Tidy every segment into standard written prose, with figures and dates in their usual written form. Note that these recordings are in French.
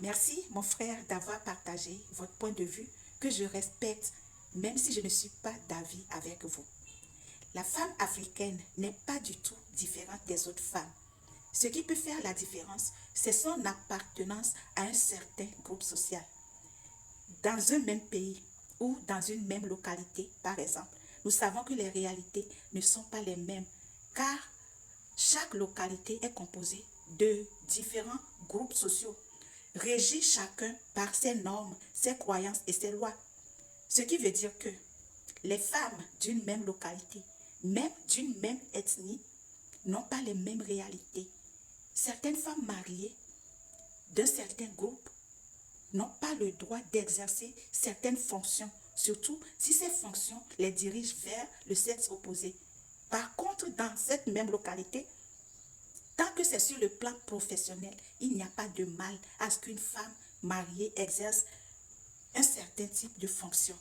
Merci, mon frère, d'avoir partagé votre point de vue que je respecte, même si je ne suis pas d'avis avec vous. La femme africaine n'est pas du tout différente des autres femmes. Ce qui peut faire la différence, c'est son appartenance à un certain groupe social. Dans un même pays ou dans une même localité, par exemple, nous savons que les réalités ne sont pas les mêmes, car chaque localité est composée de différents groupes sociaux, régis chacun par ses normes, ses croyances et ses lois. Ce qui veut dire que les femmes d'une même localité, même d'une même ethnie, n'ont pas les mêmes réalités. Certaines femmes mariées d'un certain groupe n'ont pas le droit d'exercer certaines fonctions, surtout si ces fonctions les dirigent vers le sexe opposé. Par contre, dans cette même localité, tant que c'est sur le plan professionnel, il n'y a pas de mal à ce qu'une femme mariée exerce un certain type de fonction.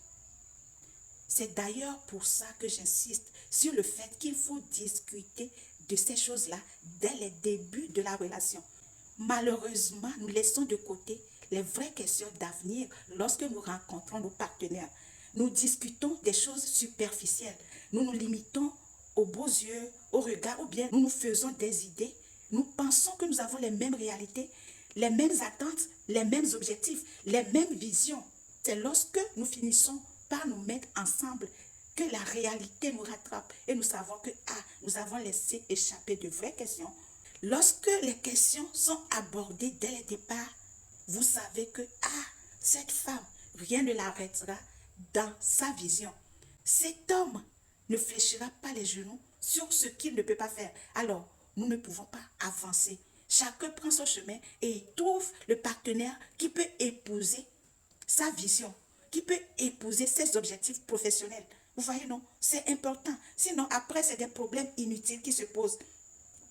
C'est d'ailleurs pour ça que j'insiste sur le fait qu'il faut discuter de ces choses-là dès les débuts de la relation. Malheureusement, nous laissons de côté les vraies questions d'avenir lorsque nous rencontrons nos partenaires. Nous discutons des choses superficielles. Nous nous limitons aux beaux yeux, au regard, ou bien nous nous faisons des idées. Nous pensons que nous avons les mêmes réalités, les mêmes attentes, les mêmes objectifs, les mêmes visions. C'est lorsque nous finissons par nous mettre ensemble que la réalité nous rattrape et nous savons que nous avons laissé échapper de vraies questions. Lorsque les questions sont abordées dès le départ, vous savez que cette femme, rien ne l'arrêtera dans sa vision. Cet homme ne fléchira pas les genoux sur ce qu'il ne peut pas faire. Alors, nous ne pouvons pas avancer. Chacun prend son chemin et trouve le partenaire qui peut épouser sa vision, qui peut épouser ses objectifs professionnels. Vous voyez, non? C'est important. Sinon, après, c'est des problèmes inutiles qui se posent.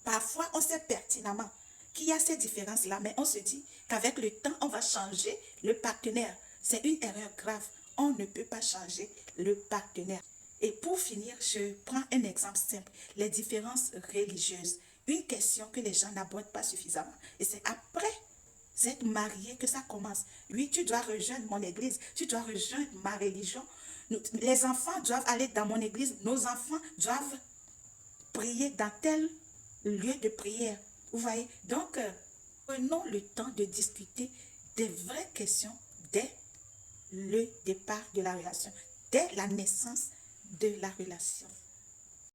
Parfois, on sait pertinemment qu'il y a ces différences-là, mais on se dit qu'avec le temps, on va changer le partenaire. C'est une erreur grave. On ne peut pas changer le partenaire. Et pour finir, je prends un exemple simple. Les différences religieuses. Une question que les gens n'abordent pas suffisamment. Et c'est après être marié que ça commence. Oui, tu dois rejoindre mon église. Tu dois rejoindre ma religion. Les enfants doivent aller dans mon église. Nos enfants doivent prier dans tel lieu de prière. Vous voyez? Donc, prenons le temps de discuter des vraies questions dès le départ de la relation, dès la naissance de la relation.